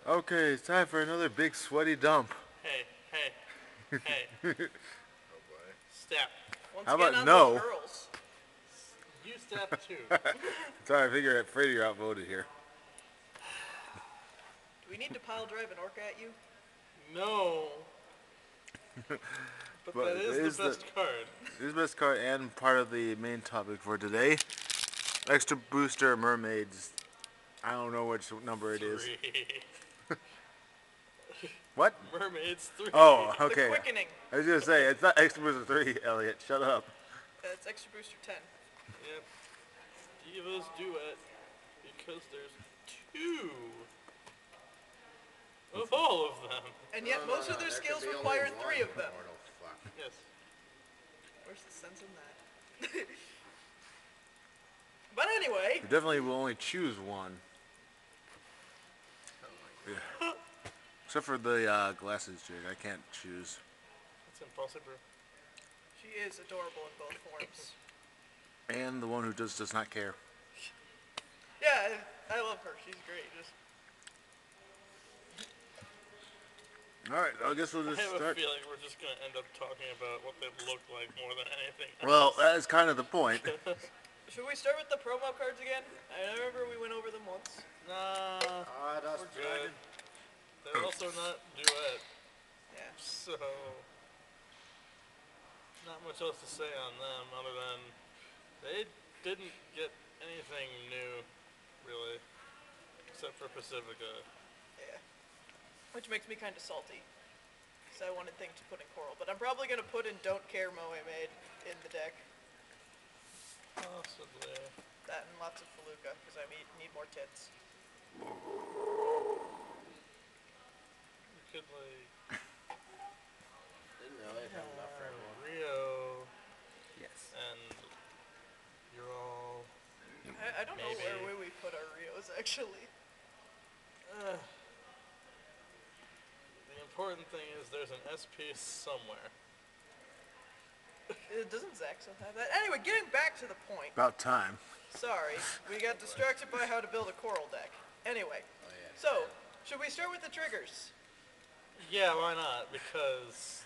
Okay, it's time for another big sweaty dump. Hey, hey, hey. Oh boy. Step. Once How again about on no? the curls. You step too. Sorry, I figure Freddy, you're outvoted here. Do we need to pile drive an orca at you? No. But that is the best card. This is the best card and part of the main topic for today. Extra booster mermaids. I don't know which number it is. 3. What? Mermaids 3. Oh, The okay. quickening. I was gonna say it's not extra booster 3, Elliot. Shut up. It's extra booster 10. Yep. Diva's Duet. Because there's 2 of all of them. And yet most of their skills require 3 of them. Yes. Where's the sense in that? But anyway. You definitely will only choose one. Yeah. Except for the glasses jig, I can't choose. That's impossible. She is adorable in both forms. And the one who does not care. Yeah, I love her. She's great. Just Alright, I guess we'll just I have start. a feeling we're just going to end up talking about what they look like more than anything else. Well, that is kind of the point. should we start with the promo cards again? I remember we went over them once. Nah, That's we're good. They're also not Duet, Yeah. so not much else to say on them other than they didn't get anything new, really, except for Pacifica. Yeah. Which makes me kind of salty. Because I wanted things to put in Coral. But I'm probably going to put in Don't Care Mermaid in the deck. Possibly. That and lots of Feluca, because I need more tits. You could, like, Didn't really have enough for everyone. Rio, Yes. and you're all... I don't know where we put our Rios, actually. The important thing is there's an SP somewhere. Doesn't Zaxxon have that? Anyway, getting back to the point. About time. Sorry, we got distracted by how to build a Coral deck. Anyway, Oh yeah. so, should we start with the triggers? Yeah, why not? Because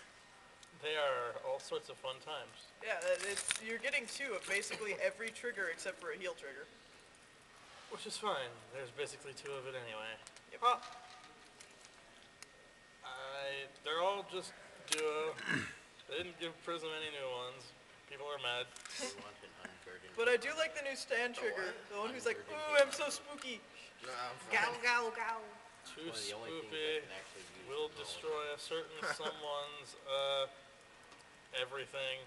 they are all sorts of fun times. Yeah, you're getting 2 of basically every trigger except for a heal trigger. Which is fine. There's basically 2 of it anyway. Yep. They're all just duo. They didn't give Prism any new ones. People are mad. But I do like the new stand trigger. The one who's like, ooh, I'm so spooky. No, I'm Gow, fine. gow, gow. Too One of the only things spoopy. I can actually use Will the most. destroy a certain someone's everything.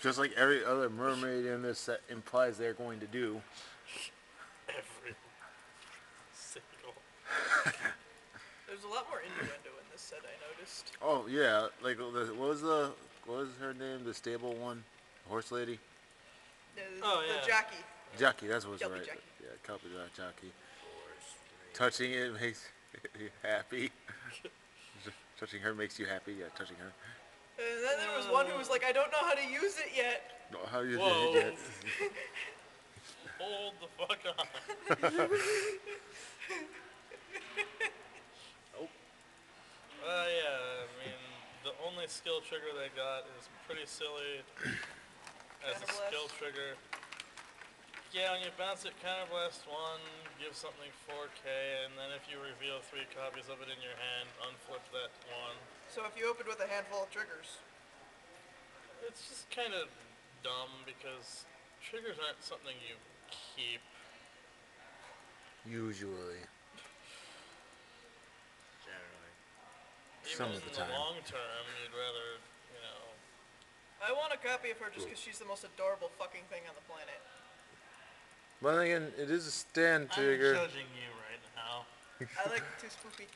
Just like every other mermaid in this set implies they're going to do. Every single. There's a lot more innuendo in this set, I noticed. Oh yeah, like what was her name? The stable one, the horse lady. The Oh, yeah. jockey. Jockey, that's what's Kelpie right. jockey. Yeah, Kelpie jockey. Touching it makes you happy. Touching her makes you happy. Yeah, touching her. And then there was one who was like, I don't know how to use it yet. No, how you Whoa. did it? Hold the fuck on. Yeah, I mean, the only skill trigger they got is pretty silly as a Counterblast? skill trigger. Yeah, when you bounce it, Counterblast 1, give something 4k, and then if you reveal 3 copies of it in your hand, unflip that 1. So if you opened with a handful of triggers. It's just kind of dumb because triggers aren't something you keep. Usually. Generally. Even Some of in the the time. long term, you'd rather, I want a copy of her just because she's the most adorable fucking thing on the planet. But again, it is a stand I'm trigger. judging you right now. I like it too spoopy.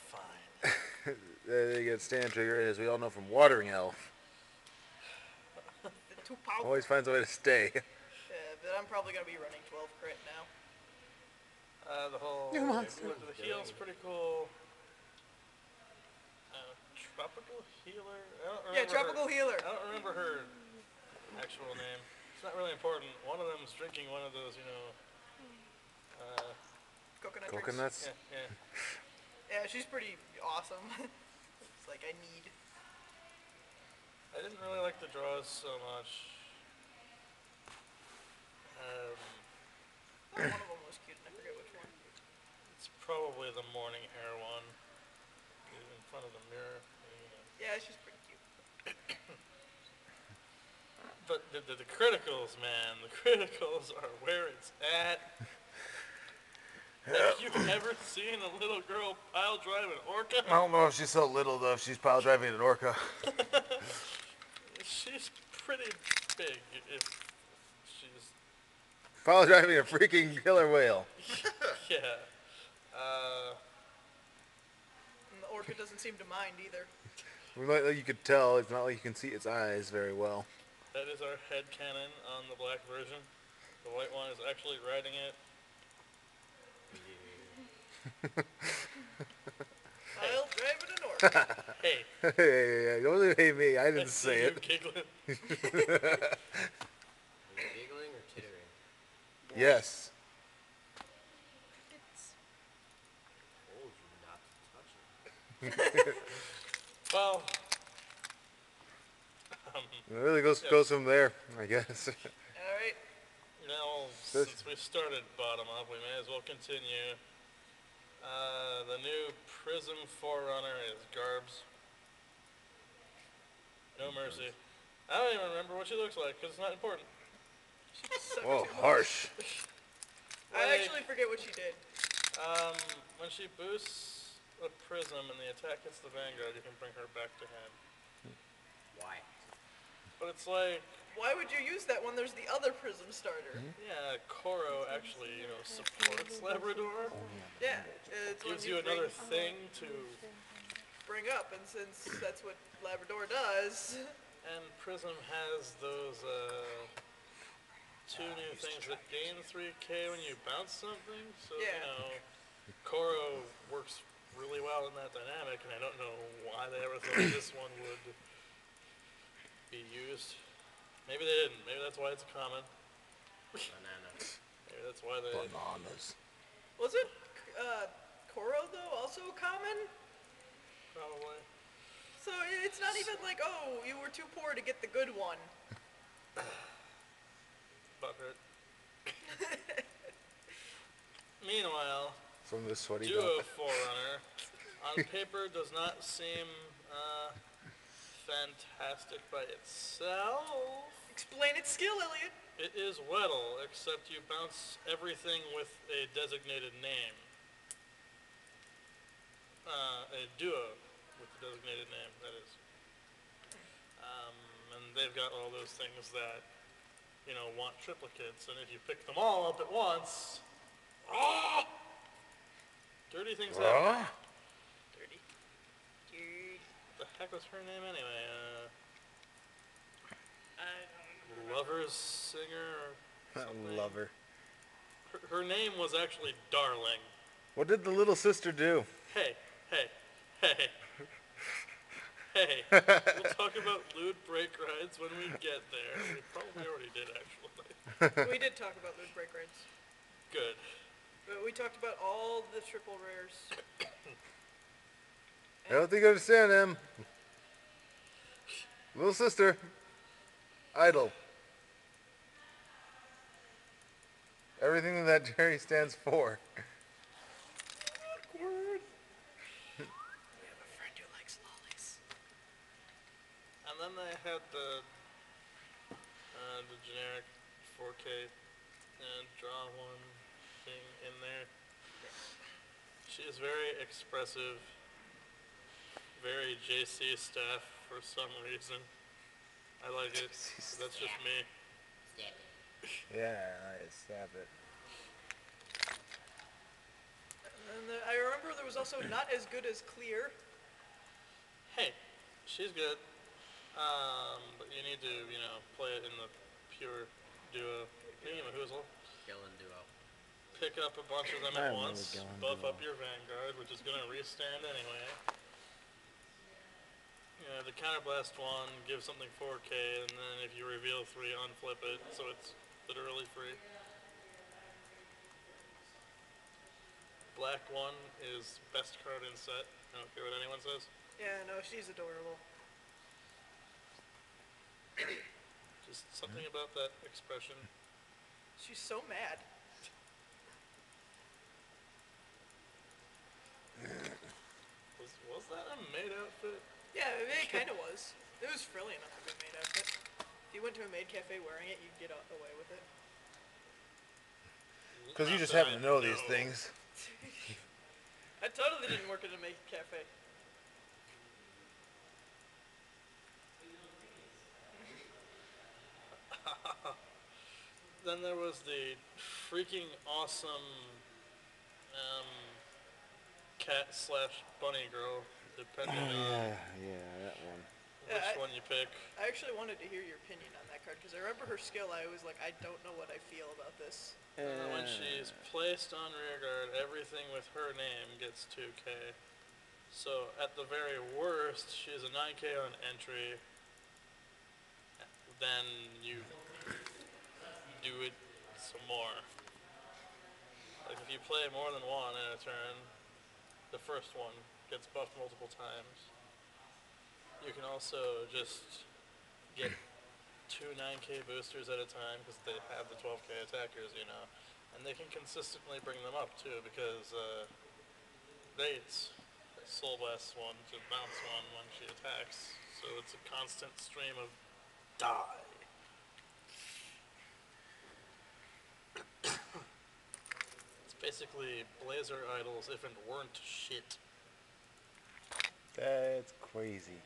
Fine. They get stand trigger, as we all know from Watering Elf. They're too powerful. Always finds a way to stay. But I'm probably going to be running 12 crit now. The whole You monster. the heal's pretty cool. Tropical healer. I don't remember Yeah, tropical healer. I don't remember her actual name. It's not really important. One of them's drinking one of those, Coconut coconuts. Yeah. Yeah, she's pretty awesome. It's like, I need. I didn't really like the draws so much. One of them was cute, and I forget which one. It's probably the morning hair one. In front of the mirror. Yeah, she's pretty cute. But the criticals, man, the criticals are where it's at. Have you ever seen a little girl pile drive an orca? I don't know if she's so little though. If she's pile driving an orca. She's pretty big if she's... Pile driving a freaking killer whale. Yeah. And the orca doesn't seem to mind either. Like you could tell, it's not like you can see its eyes very well. That is our headcanon on the black version. The white one is actually riding it. Pile driving an orca. Hey. Hey, don't hate me. I I didn't see say you it. giggling. Are you giggling or tittering? Yes. I told you not to touch it. Well, It really goes from there, I guess. Alright. now, since we started bottom up, we may as well continue. The new Prism Forerunner is Garbs. No mercy. I don't even remember what she looks like, because it's not important. Whoa, harsh. I actually forget what she did. When she boosts a prism and the attack hits the Vanguard, you can bring her back to hand. Why? But it's like, Why would you use that when there's the other prism starter? yeah, Koro actually, supports Labrador. Yeah, it's when Gives you another thing to... bring up, and since that's what Labrador does, And Prism has those, two new things that gain 3k when you bounce something. So, Yeah. Koro works really well in that dynamic, and I don't know why they ever thought this one would be used. Maybe they didn't. Maybe that's why it's common. Banana. Maybe that's why they... Bananas. was it Koro though also common? Probably. So it's not even like, oh, you were too poor to get the good one. Butthurt. Meanwhile, From the sweaty Duo dog. Forerunner on paper does not seem fantastic by itself. Explain its skill, Elliot. It is Weddle, except you bounce everything with a designated name. A duo with a designated name, that is. And they've got all those things that, want triplicates, and if you pick them all up at once, dirty things happen. Dirty. What the heck was her name anyway? I don't know. Lover's Singer or something? Lover. Her name was actually Darling. What did the little sister do? Hey. We'll talk about lewd break rides when we get there. We probably already did, actually. We did talk about Loot Break Rides. Good. But we talked about all the triple rares. I don't think you understand him. Little sister. Idle. Everything that Jerry stands for. Awkward. We have a friend who likes lollies. And then they had the generic 4K draw one thing in there. She is very expressive, very JC staff for some reason. I like it. That's just me. Stab it. Yeah, I stab it. And I remember there was also not as good as Clear. Hey, she's good. But you need to, play it in the pure duo. Hoozle. Gillen duo. Pick up a bunch of them I at remember once. Gillen Buff duo. up your Vanguard, which is going to restand anyway. The Counterblast one gives something 4K, and then if you reveal 3, unflip it, so it's literally free. black one is best card in set. I don't care what anyone says. Yeah, no, she's adorable. Just something about that expression. She's so mad. Was that a maid outfit? Yeah, it kind of was. It was frilly enough to be a maid outfit. If you went to a maid cafe wearing it, you'd get away with it. Because you Not just that happen I to know these know. things. I totally didn't work at a maid cafe. Then there was the freaking awesome cat slash bunny girl, depending on Yeah, that one. Yeah, which one you pick. I actually wanted to hear your opinion on that card because I remember her skill. I was like, I don't know what I feel about this. When she's placed on rearguard, everything with her name gets 2k. So at the very worst, she's a 9k on entry. Then you do it some more. Like if you play more than one in a turn, the first one gets buffed multiple times. You can also just get 2 9k boosters at a time because they have the 12k attackers, you know. And they can consistently bring them up too because Bates soul blasts one to bounce one when she attacks. So it's a constant stream of die. It's basically Blazer idols if it weren't shit. That's crazy.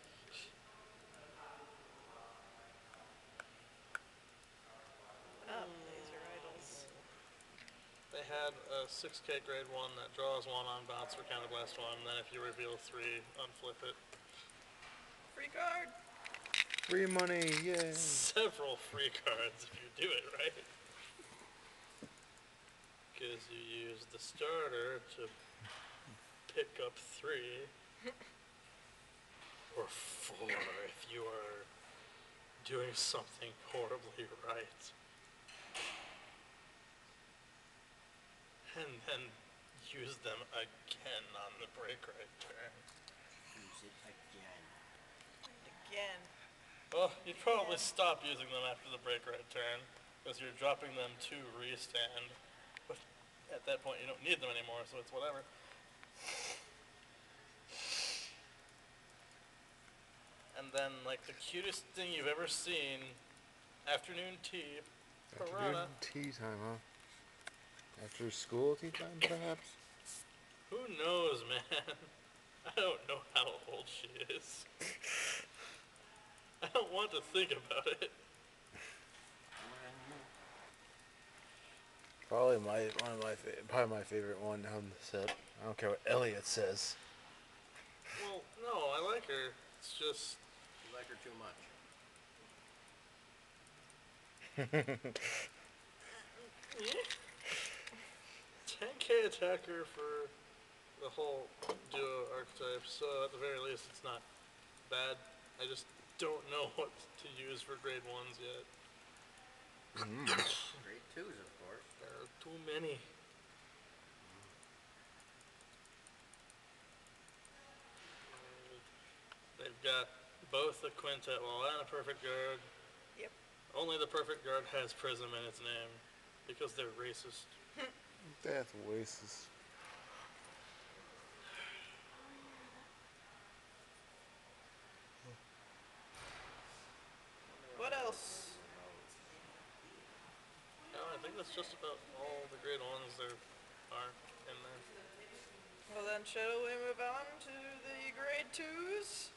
Laser idols. They had a 6k grade one that draws one on bounce for counterblast one, and then if you reveal 3, unflip it. Free card. Free money, yay. Several free cards if you do it right. Because you use the starter to pick up 3. Or 4 if you are doing something horribly right. And then use them again on the break right turn. Use it again. Again. Well, you'd probably stop using them after the break right turn, because you're dropping them to restand. But at that point, you don't need them anymore, so it's whatever. And then, like, the cutest thing you've ever seen, afternoon tea, piranha. Afternoon tea time, huh? After school tea time, perhaps? Who knows, man? I don't know how old she is. I don't want to think about it. Probably my favorite one on the set. I don't care what Elliot says. Well, no, I like her. It's just You like her too much. 10k attacker for the whole duo archetype, so at the very least it's not bad. I just don't know what to use for grade 1s yet. Grade 2s, of course. There are too many. They've got both a quintet wall and a perfect guard. Yep. Only the perfect guard has prism in its name, because they're racist. That's oasis. What else? No, I think that's just about all the grade 1s there are in there. Well then, shall we move on to the grade 2s?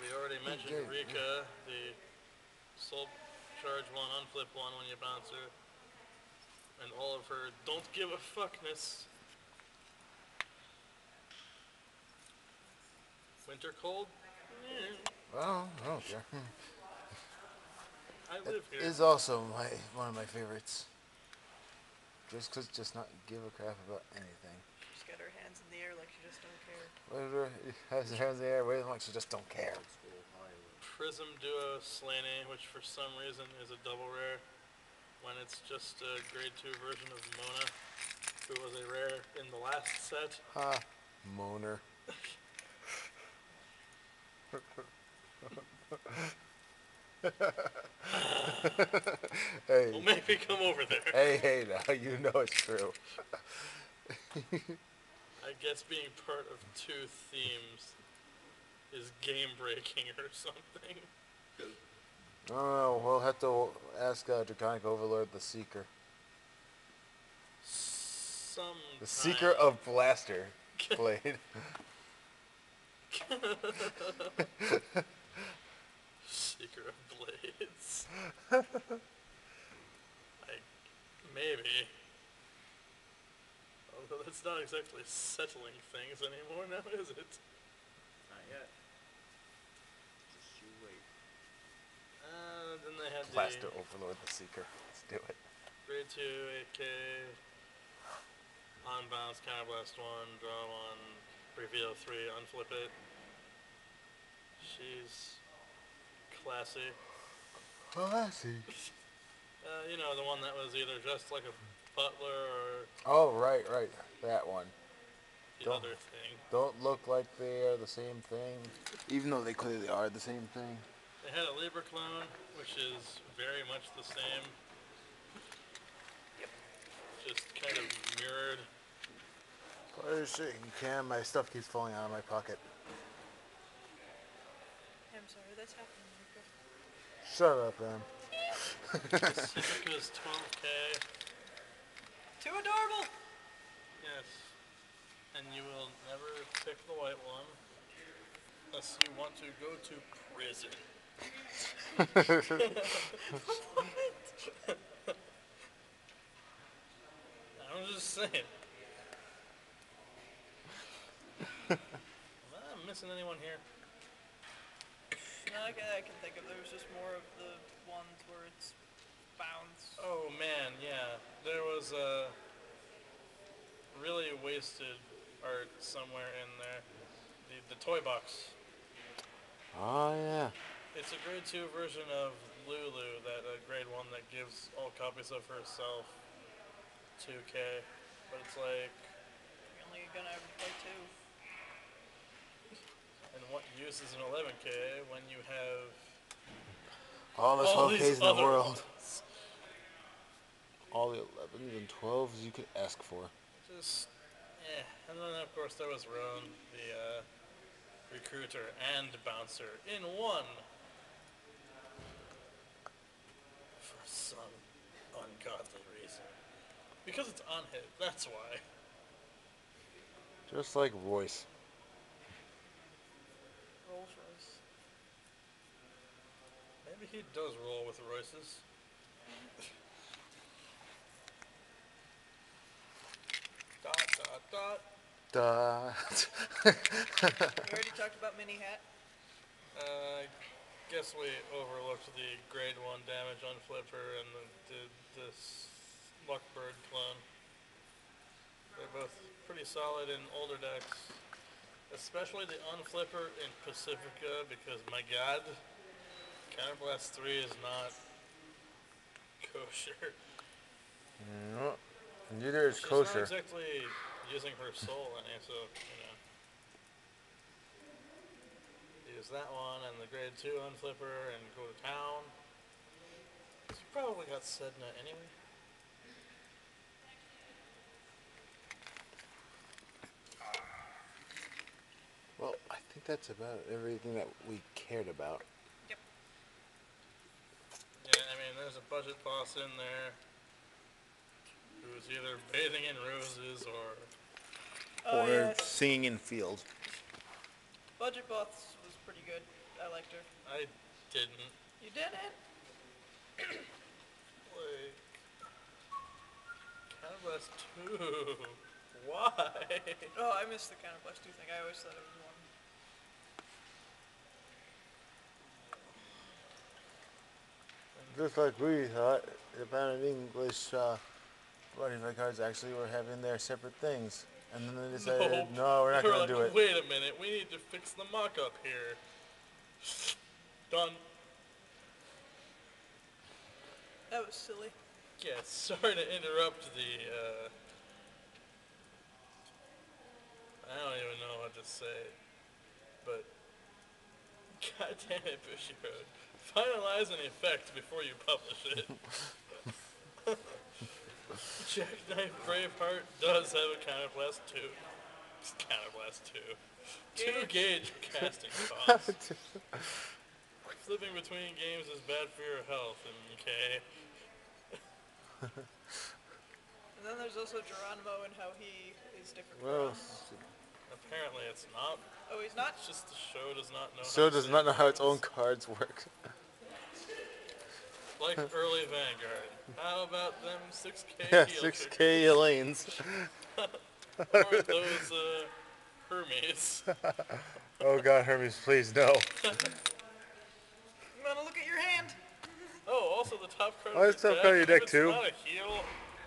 We already mentioned Okay. Rika, the soul charge 1, unflip 1 when you bounce her. And all of her don't give a fuckness. Winter cold? Well, I don't care. I live here. Is also one of my favorites. Just not give a crap about anything. She's got her hands in the air like she just don't care. Whatever has her hands in the air, waving like she just don't care. Old school Hollywood. Prism Duo Slaney, which for some reason is a double rare. when it's just a grade 2 version of Mona, who was a rare in the last set. Ha. Moaner. Hey. Well, maybe come over there. Hey, now you know it's true. I guess being part of 2 themes is game breaking or something. Oh, we'll have to ask Draconic Overlord the Seeker. Sometime. The Seeker of Blaster Blade. Seeker of Blades. Maybe. Although that's not exactly settling things anymore now, is it? Not yet. Just you wait. Then they had Blaster the Overlord the Seeker. Let's do it. grade 2, 8K, on bounce, counterblast 1, draw 1, reveal 3, unflip it. She's classy. Oh, I see. You know, the one that was either dressed like a butler or Oh, right. That one. the Don't- other thing. Don't look like they are the same thing, even though they clearly are the same thing. They had a Libra clone, which is very much the same. Just kind of mirrored. What is it? You can. My stuff keeps falling out of my pocket. I'm sorry, that's happening, Mika. Shut up, man. Pacifica's 12K. Too adorable! Yes. And you will never pick the white one unless you want to go to prison. I'm just saying. Am I missing anyone here? No, I can think of, there's just more of the ones where it's bounce. Oh man, yeah. There was a really wasted art somewhere in there. The toy box. Oh, yeah. It's a grade 2 version of Lulu, that grade 1 that gives all copies of herself 2K. But it's like, You're only gonna ever play 2. and what use is an 11K when you have All the all 12Ks these in the other world. ones? All the 11s and 12s you could ask for. Just, and then of course there was Roan, the recruiter and bouncer in one. For some ungodly reason. Because it's on hit, that's why. Just like Royce. Rolls Royce. Maybe he does roll with Royces. Dot, dot, dot. Duh. We already talked about Mini Hat. I guess we overlooked the grade 1 damage on Flipper and this Luckbird clone. They're both pretty solid in older decks. Especially the Unflipper in Pacifica, because my god, Counterblast 3 is not kosher. No, neither is She's kosher. not exactly using her soul any, so, you know. Use that one and the grade 2 Unflipper and go to town. You probably got Sedna anyway. Well, I think that's about everything that we cared about. Yep. Yeah, I mean, there's a budget boss in there who's either bathing in roses or... Oh, yes. singing in field. Budget Boss was pretty good. I liked her. I didn't. You didn't? Like... Counterblast 2. Why? Oh, I missed the Counterblast 2 thing. I always thought it was one. Just like we thought, Japan and English Spotify cards actually were having their separate things. And then they decided, no, we're not They were going to like, do it. wait a minute, we need to fix the mock-up here. Done. That was silly. Yeah, sorry to interrupt the, I don't even know what to say, but God damn it, Bushy Road. Finalize an effect before you publish it. Jackknife Braveheart does have a counterblast 2. Counterblast 2. 2 gauge casting costs. Flipping between games is bad for your health, okay? And then there's also Geronimo and how he is different Well, from... Apparently it's not. Oh, he's not? It's just the show does not know how so to does say not know how its own cards. cards work. Like early Vanguard. How about them 6K Yeah, heal 6K Elaine's. triggers? Or those, Hermes. Oh God, Hermes, please no. You wanna look at your hand? Oh, also the top card Oh, of it's your top card of your deck if it's too. not a heal,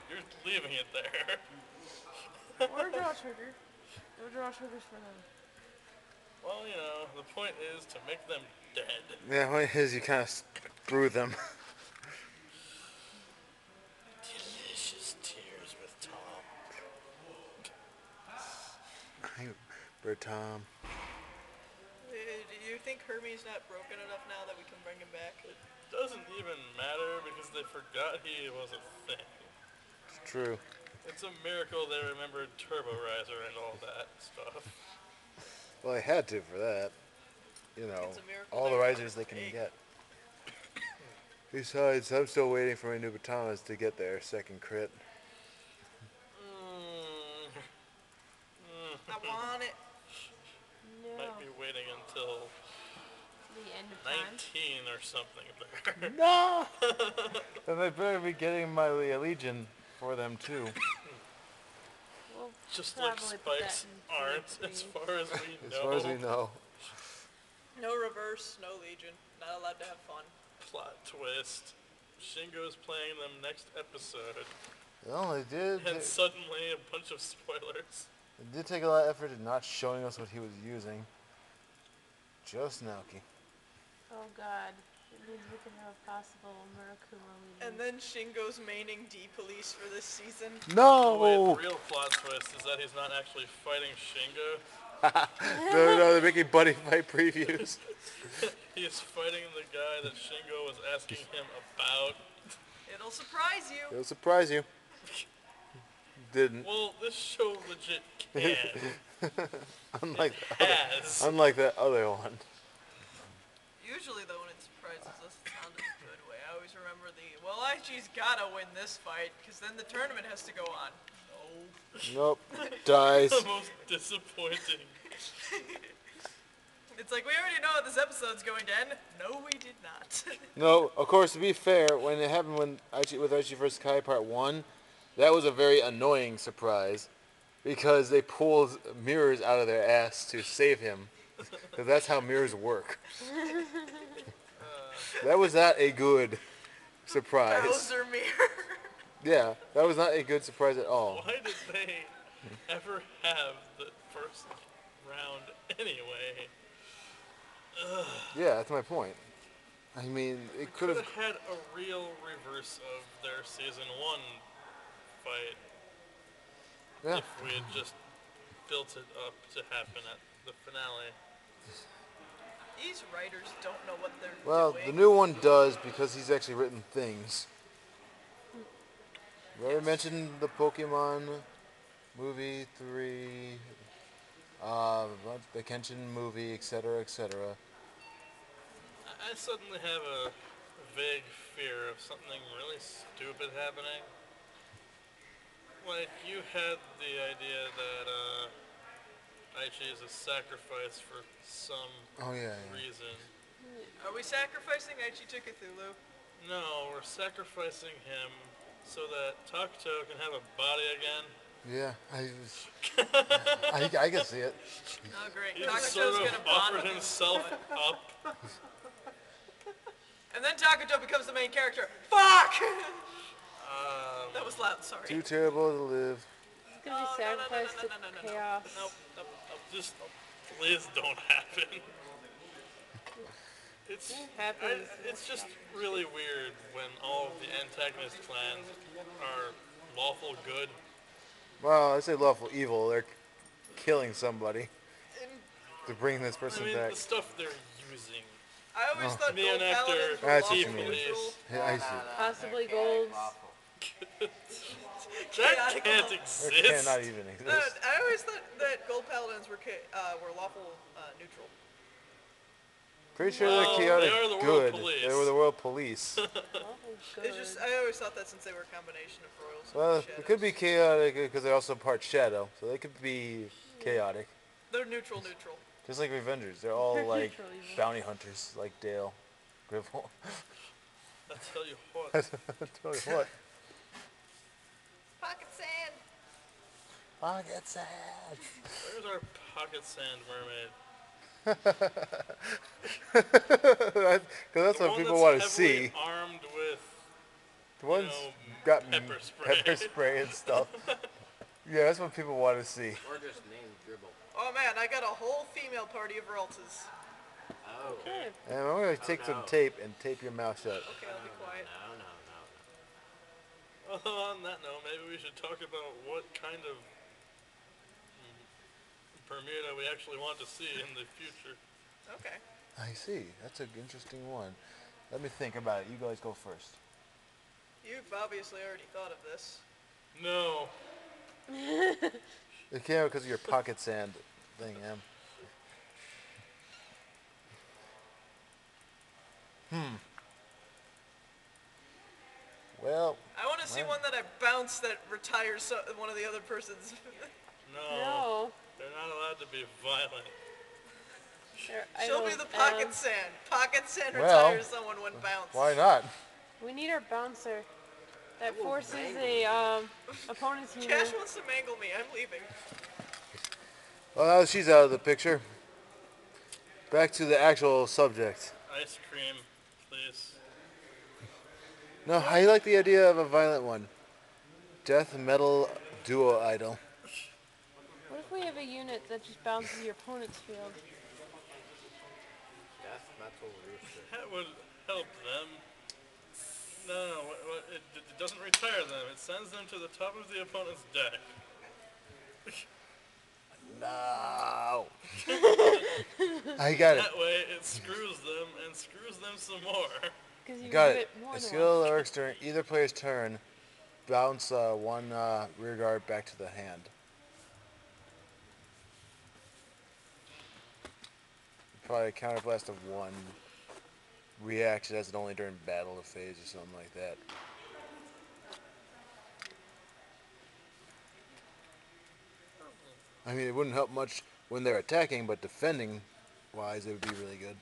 you're leaving it there. Or draw trigger. Or draw triggers for them. Well, you know, the point is to make them dead. Yeah, what it is, you kind of screw them. Delicious tears with Tom. Bird Tom. Do you think Hermes not broken enough now that we can bring him back? It doesn't even matter because they forgot he was a thing. It's true. It's a miracle they remembered Turbo Riser and all that stuff. Well, they had to for that. You know, It's a miracle all the they were risers they can eight. get. Besides, I'm still waiting for my new Batamas to get their second crit. I want it. No. Might be waiting until The end of time. 19 or something there. No! Then they better be getting my Legion for them too. We'll Just like probably put that spikes in aren't, three. as far as we know. As far as we know. No reverse, no Legion. Not allowed to have fun. Plot twist. Shingo's playing them next episode, Well, they did. and suddenly a bunch of spoilers. It did take a lot of effort in not showing us what he was using. Just Naoki. Oh god. It means we can have a possible Murakuma leading. And then Shingo's maining D-Police for this season. Oh, wait, No! the real plot twist is that he's not actually fighting Shingo. No, they're making buddy fight previews. He's fighting the guy that Shingo was asking him about. It'll surprise you. It'll surprise you. Didn't. Well, this show legit can. Unlike that other one. Usually, though, when it surprises us, it's not in a good way. I always remember well, IG's gotta win this fight, because then the tournament has to go on. Nope. Dies. The most disappointing. It's like, we already know how this episode's going to end. No, we did not. No, of course, to be fair, when it happened with Archie vs. Kai Part 1, that was a very annoying surprise. Because they pulled mirrors out of their ass to save him. Because that's how mirrors work. That was not a good surprise. Bowser mirror. Yeah, that was not a good surprise at all. Why did they ever have the first round anyway? Yeah, that's my point. I mean, it could Could have... have had a real reverse of their season 1 fight Yeah. if we had just built it up to happen at the finale. These writers don't know what they're Well, doing. the new one does because he's actually written things. We already mentioned the Pokemon movie 3, the Kenshin movie, etc., etc. I suddenly have a vague fear of something really stupid happening. Like, you had the idea that Aichi is a sacrifice for some reason. Are we sacrificing Aichi to Cthulhu? No, we're sacrificing him so that Takuto can have a body again. Yeah, I can see it. Oh, great. He Takuto's sort of gonna bond offered with himself up. And then Takuto becomes the main character. Fuck! That was loud, sorry. Too terrible to live. It's gonna be sacrificed to chaos. Nope. Just please don't happen. It's happens. it's just really weird when all of the antagonist clans are lawful good. Well, I say lawful evil. They're killing somebody And to bring this I person mean, back. the stuff they're using. I always Oh. thought gold Neonectar, paladins were That's what lawful you mean. neutral. Yeah, I see. Possibly Chaotic golds. lawful. That Chaotic can't lawful. It exist. cannot even No, exist. I always thought that gold paladins were lawful neutral. Pretty sure Well, they're they chaotic are the world good. police. They were the world police. Lawful good. It's just I always thought that since they were a combination of royals and Well, shadows. it could be chaotic because they're also part shadow, so they could be chaotic. They're neutral. Just like Revengers, they're all like Neutral evil. bounty hunters, like Dale, Gribble. I tell you what. Tell you what. Pocket sand. I get sad. Where's our pocket sand mermaid? Because that's The what one people that's want to heavily see. armed with The ones know, got pepper spray. pepper spray and stuff. Yeah, that's what people want to see. Or just named Dribble. Oh man, I got a whole female party of Raltas. Oh. Good. And I'm going to take some no. tape and tape your mouth shut. Okay, I'll be quiet. No. Although on that note, maybe we should talk about what kind of Bermuda we actually want to see in the future. Okay. I see. That's an interesting one. Let me think about it. You guys go first. You've obviously already thought of this. No. It came out because of your pocket sand thing, Em. Well, I want to see one that I bounce that retires one of the other person's. No. No. They're not allowed to be violent. Show me the pocket sand. Pocket sand Well, retires someone when bounced. why not? We need our bouncer. That forces the opponent's unit. Cash wants to mangle me. I'm leaving. Well, now that she's out of the picture, back to the actual subject. Ice cream, please. No, I like the idea of a violent one. Death metal duo idol. What if we have a unit that just bounces your opponent's field? Death metal rooster. That would help them. No, it doesn't retire them. It sends them to the top of the opponent's deck. No. I got it. That way, it screws them and screws them some more. Because you Got give it. more A than skill one. that works during either player's turn. Bounce one rear guard back to the hand. Probably a counterblast of one. Reacts as it only during battle phase or something like that. I mean, it wouldn't help much when they're attacking, but defending wise, it would be really good.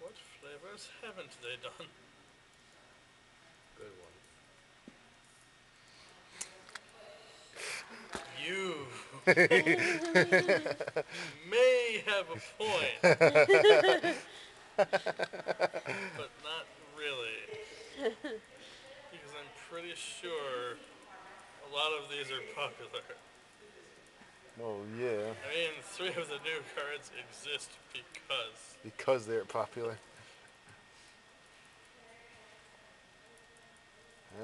What flavors haven't they done? Good one. You may have a point, but not really. Because I'm pretty sure a lot of these are popular. Oh yeah, I mean, 3 of the new cards exist because they're popular.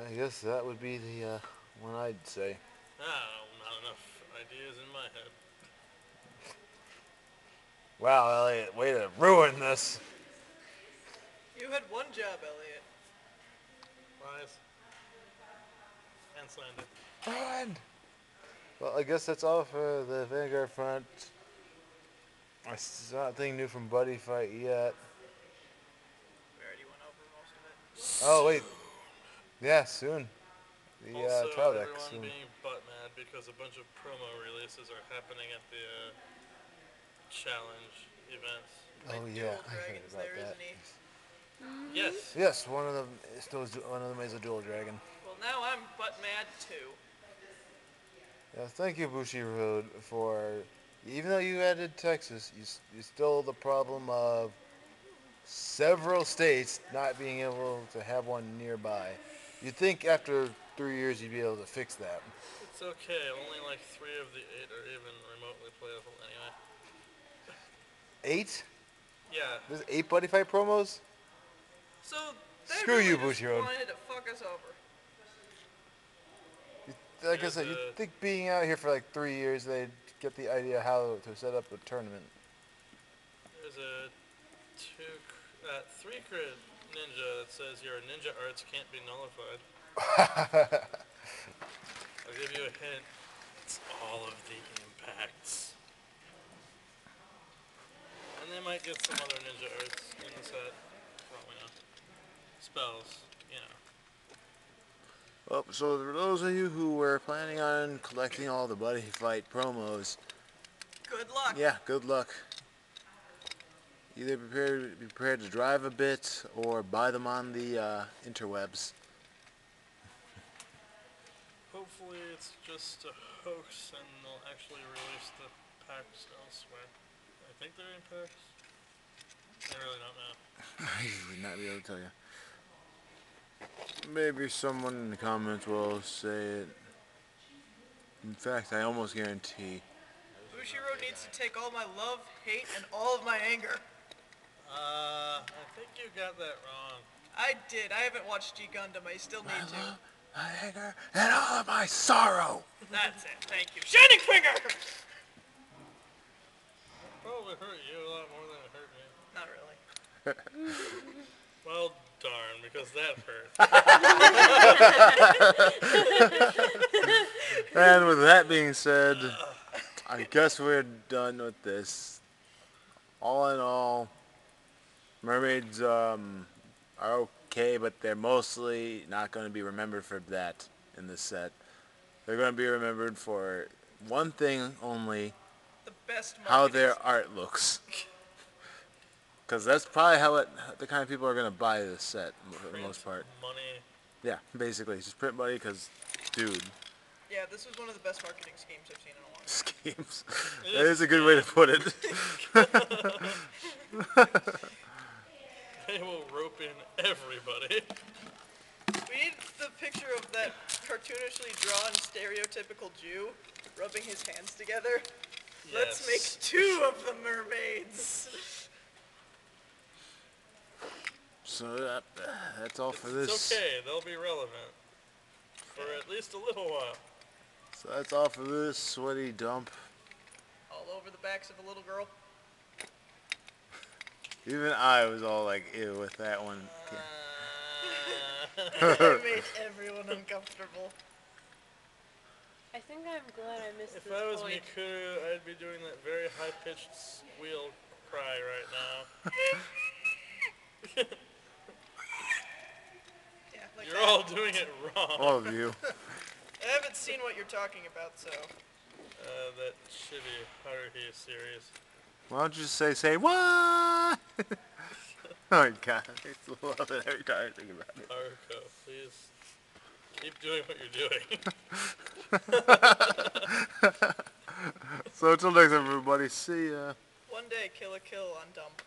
I guess that would be the one I'd say. not enough ideas in my head. Wow, Elliot, way to ruin this. You had one job, Elliot. Lies. And slander. Run! Well, I guess that's all for the Vanguard front. I saw nothing new from Buddy Fight yet. We already went over most of it. Oh, wait. Yeah, soon. The Also, trial deck everyone soon. being butt mad because a bunch of promo releases are happening at the challenge events. Oh, Like yeah. Dual I heard Dragons about there, that. isn't he? Yes. Yes, one of them is a dual dragon. Well, now I'm butt mad too. Yeah, thank you, Bushi Road, for even though you added Texas, you still the problem of several states not being able to have one nearby. You'd think after 3 years you'd be able to fix that. It's okay. Only like 3 of the 8 are even remotely playable anyway. 8? Yeah. There's 8 buddy fight promos? So they Screw really you, just Bushiroad. wanted to fuck us over. Like I There's said, a- you'd think being out here for like 3 years, they'd get the idea how to set up a tournament. There's a 3 crit ninja that says your ninja arts can't be nullified. I'll give you a hint. It's all of the impacts. And they might get some other ninja arts in the set. Probably not. Spells, you know. Well, so for those of you who were planning on collecting all the buddy fight promos, Good luck. yeah, good luck. Either be prepared to drive a bit or buy them on the interwebs. Hopefully it's just a hoax and they'll actually release the packs elsewhere. I think they're in packs. I really don't know. I would not be able to tell you. Maybe someone in the comments will say it. In fact, I almost guarantee. Bushiroad needs to take all my love, hate, and all of my anger. I think you got that wrong. I did. I haven't watched G Gundam. I still need to. My anger and all of my sorrow. That's it. Thank you. Shining Finger! Probably hurt you a lot more than it hurt me. Not really. Well, darn, because that hurt. And with that being said, I guess we're done with this. All in all, mermaids are okay, but they're mostly not going to be remembered for that in this set. They're going to be remembered for one thing only, The best how marketing their art looks. Because that's probably how the kind of people are going to buy this set for the most part. Money. Yeah, basically. Just print money because, dude, Yeah, this was one of the best marketing schemes I've seen in a long time. schemes. That is a good way to put it. They will rope in everybody. We need the picture of that cartoonishly drawn stereotypical Jew rubbing his hands together. Let's make Yes. 2 of the mermaids. So that's all for this. It's okay, they'll be relevant. For at least a little while. So that's all for this sweaty dump. All over the backs of a little girl. Even I was all like, ew, with that one. It made everyone uncomfortable. I think I'm glad I missed If this I was point. Mikuru, I'd be doing that very high-pitched squeal cry right now. Yeah, like You're that. all doing it wrong. All of you. I haven't seen what you're talking about, so. That shitty Haruhi series. Why don't you just say what? Oh my god, I used to love it every time I think about it. Haruko, please keep doing what you're doing. So until next time, everybody, see ya. One day, kill a kill on Dump.